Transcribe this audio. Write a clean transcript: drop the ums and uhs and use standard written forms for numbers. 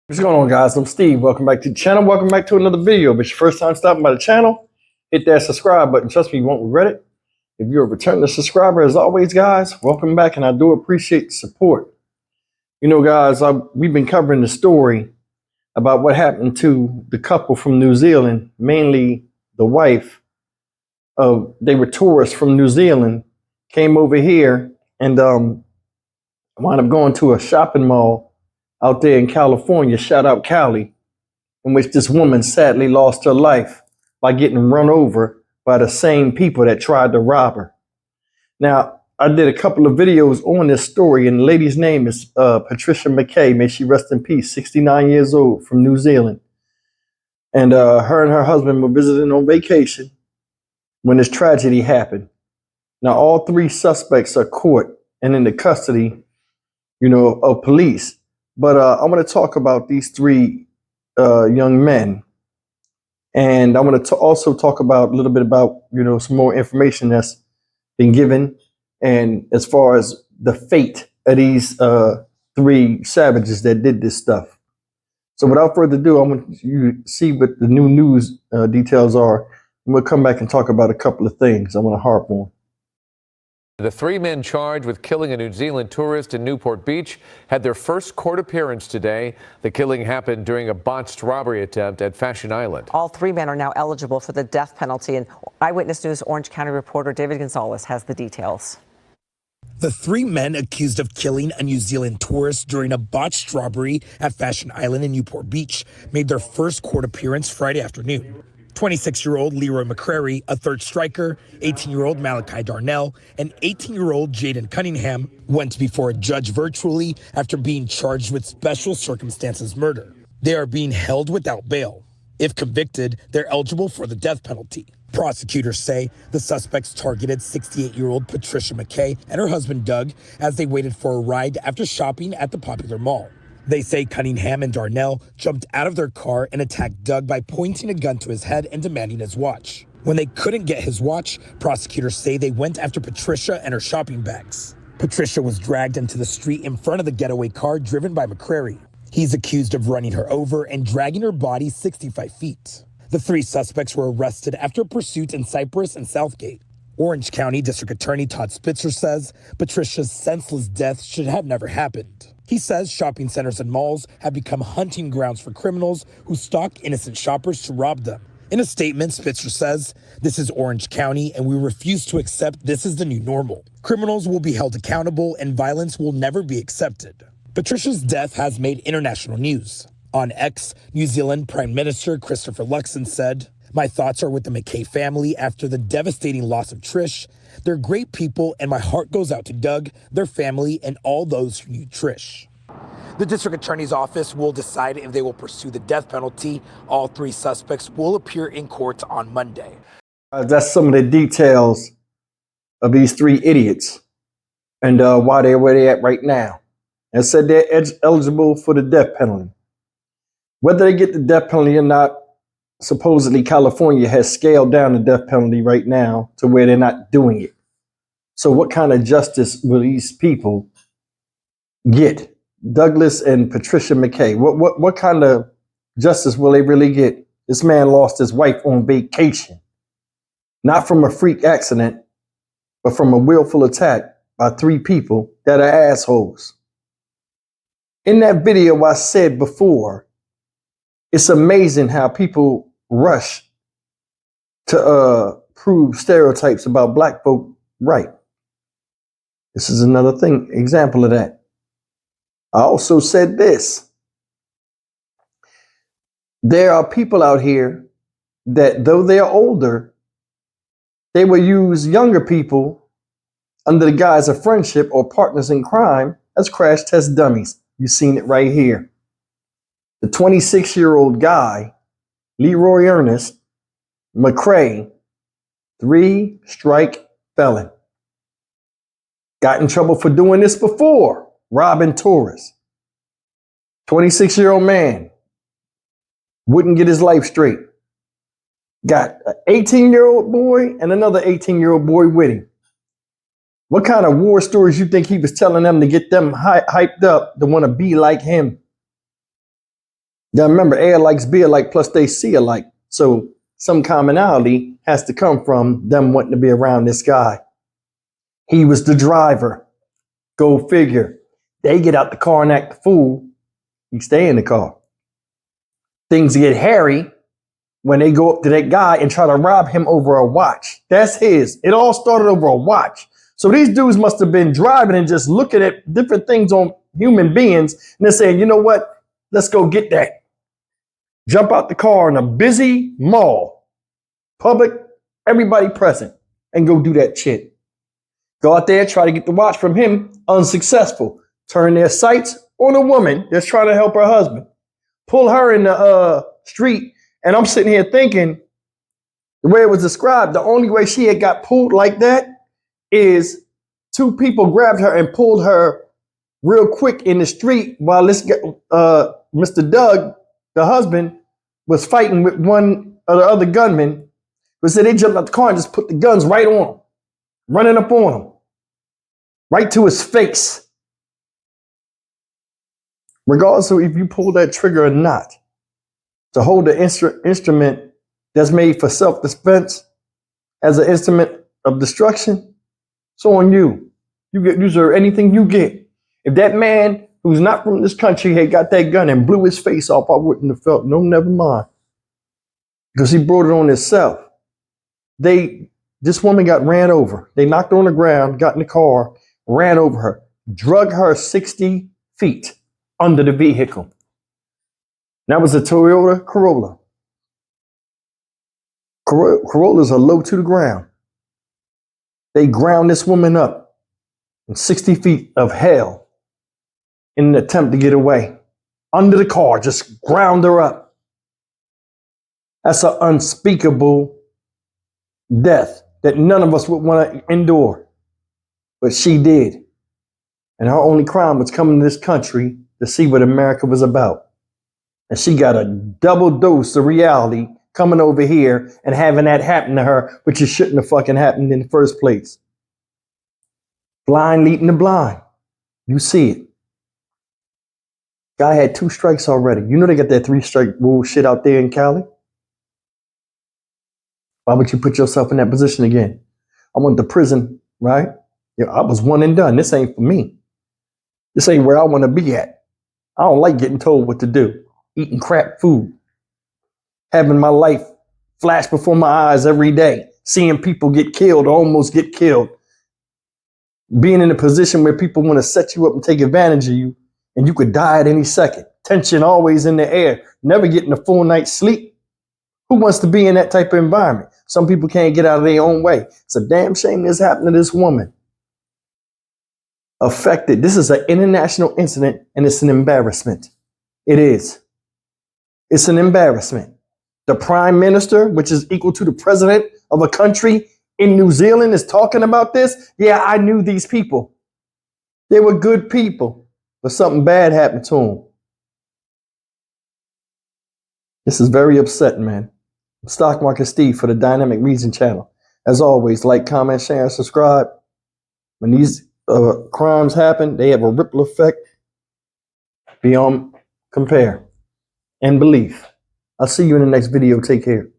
What's going on, guys? I'm Steve. Welcome back to the channel. Welcome back to another video. If it's your first time stopping by the channel, hit that subscribe button. Trust me, you won't regret it. If you're a returning subscriber, as always, guys, welcome back, and I do appreciate the support. You know, guys, we've been covering the story about what happened to the couple from New Zealand, mainly the wife. They were tourists from New Zealand, came over here, and wound up going to a shopping mall out there in California, shout out Cali, in which this woman sadly lost her life by getting run over by the same people that tried to rob her. Now, I did a couple of videos on this story, and the lady's name is Patricia McKay. May she rest in peace, 69 years old, from New Zealand. And her and her husband were visiting on vacation when this tragedy happened. Now, all three suspects are caught and in the custody, of police. But I want to talk about these three young men. And I want to also talk about a little bit about, some more information that's been given. And as far as the fate of these three savages that did this stuff. So without further ado, I want you to see what the new news details are. And we'll come back and talk about a couple of things I want to harp on. The three men charged with killing a New Zealand tourist in Newport Beach had their first court appearance today. The killing happened during a botched robbery attempt at Fashion Island. All three men are now eligible for the death penalty, and Eyewitness News Orange County reporter David Gonzalez has the details. The three men accused of killing a New Zealand tourist during a botched robbery at Fashion Island in Newport Beach made their first court appearance Friday afternoon. 26-year-old Leroy McCrary, a third striker, 18-year-old Malachi Darnell, and 18-year-old Jaden Cunningham went before a judge virtually after being charged with special circumstances murder. They are being held without bail. If convicted, they're eligible for the death penalty. Prosecutors say the suspects targeted 68-year-old Patricia McKay and her husband Doug as they waited for a ride after shopping at the popular mall. They say Cunningham and Darnell jumped out of their car and attacked Doug by pointing a gun to his head and demanding his watch. When they couldn't get his watch, prosecutors say they went after Patricia and her shopping bags. Patricia was dragged into the street in front of the getaway car driven by McCrary. He's accused of running her over and dragging her body 65 feet. The three suspects were arrested after pursuit in Cypress and Southgate. Orange County District Attorney Todd Spitzer says Patricia's senseless death should have never happened. He says shopping centers and malls have become hunting grounds for criminals who stalk innocent shoppers to rob them. In a statement, Spitzer says, "This is Orange County, and we refuse to accept this is the new normal. Criminals will be held accountable, and violence will never be accepted." Patricia's death has made international news. On X, New Zealand Prime Minister Christopher Luxon said, "My thoughts are with the McKay family after the devastating loss of Trish. They're great people, and my heart goes out to Doug, their family, and all those who knew Trish." The district attorney's office will decide if they will pursue the death penalty. All three suspects will appear in court on Monday. That's some of the details of these three idiots and why they're where they're at right now. And said they're eligible for the death penalty. Whether they get the death penalty or not, supposedly California has scaled down the death penalty right now to where they're not doing it. So what kind of justice will these people get? Douglas and Patricia McKay, what kind of justice will they really get? This man lost his wife on vacation, not from a freak accident, but from a willful attack by three people that are assholes. In that video I said before, it's amazing how people rush to prove stereotypes about black folk right. This is another example of that. I also said this. There are people out here that, though they're older, they will use younger people under the guise of friendship or partners in crime as crash test dummies. You've seen it right here. The 26-year-old guy, Leroy Ernest McCray, 3-strike felon. Got in trouble for doing this before, robbing tourists. 26-year-old man wouldn't get his life straight. Got an 18-year-old boy and another 18-year-old boy with him. What kind of war stories you think he was telling them to get them hyped up to want to be like him? Now remember, A likes B alike, plus they C alike. So some commonality has to come from them wanting to be around this guy. He was the driver. Go figure. They get out the car and act the fool. You stay in the car. Things get hairy when they go up to that guy and try to rob him over a watch. That's his. It all started over a watch. So these dudes must have been driving and just looking at different things on human beings. And they're saying, you know what? Let's go get that. Jump out the car in a busy mall, public, everybody present, and go do that shit. Go out there, try to get the watch from him, unsuccessful. Turn their sights on a woman that's trying to help her husband. Pull her in the street, and I'm sitting here thinking, the way it was described, the only way she had got pulled like that is two people grabbed her and pulled her real quick in the street while this Mr. Doug, the husband, was fighting with one of the other gunmen. But so they jumped out the car and just put the guns right on him, running up on him, right to his face. Regardless of if you pull that trigger or not, to hold the instrument that's made for self-defense as an instrument of destruction, it's on you. You deserve anything you get. If that man who's not from this country had got that gun and blew his face off, I wouldn't have felt no, never mind. Because he brought it on himself. This woman got ran over. They knocked her on the ground, got in the car, ran over her, drug her 60 feet under the vehicle. That was a Toyota Corolla. Corollas are low to the ground. They ground this woman up in 60 feet of hell in an attempt to get away. Under the car, just ground her up. That's an unspeakable death that none of us would want to endure. But she did. And her only crime was coming to this country to see what America was about. And she got a double dose of reality coming over here and having that happen to her, which it shouldn't have fucking happened in the first place. Blind leading the blind. You see it. Guy had 2 strikes already. You know they got that 3-strike rule shit out there in Cali. Why would you put yourself in that position again? I went to prison, right? Yeah, I was one and done. This ain't for me. This ain't where I want to be at. I don't like getting told what to do. Eating crap food. Having my life flash before my eyes every day. Seeing people get killed, almost get killed. Being in a position where people want to set you up and take advantage of you, and you could die at any second. Tension always in the air. Never getting a full night's sleep. Who wants to be in that type of environment? Some people can't get out of their own way. It's a damn shame this happened to this woman. Affected. This is an international incident, and it's an embarrassment. It is. It's an embarrassment. The prime minister, which is equal to the president of a country in New Zealand, is talking about this. Yeah, I knew these people. They were good people, but something bad happened to them. This is very upsetting, man. I'm Stock Market Steve for the Dynamic Reason channel. As always, like, comment, share, and subscribe. When these crimes happen, they have a ripple effect beyond compare and belief. I'll see you in the next video. Take care.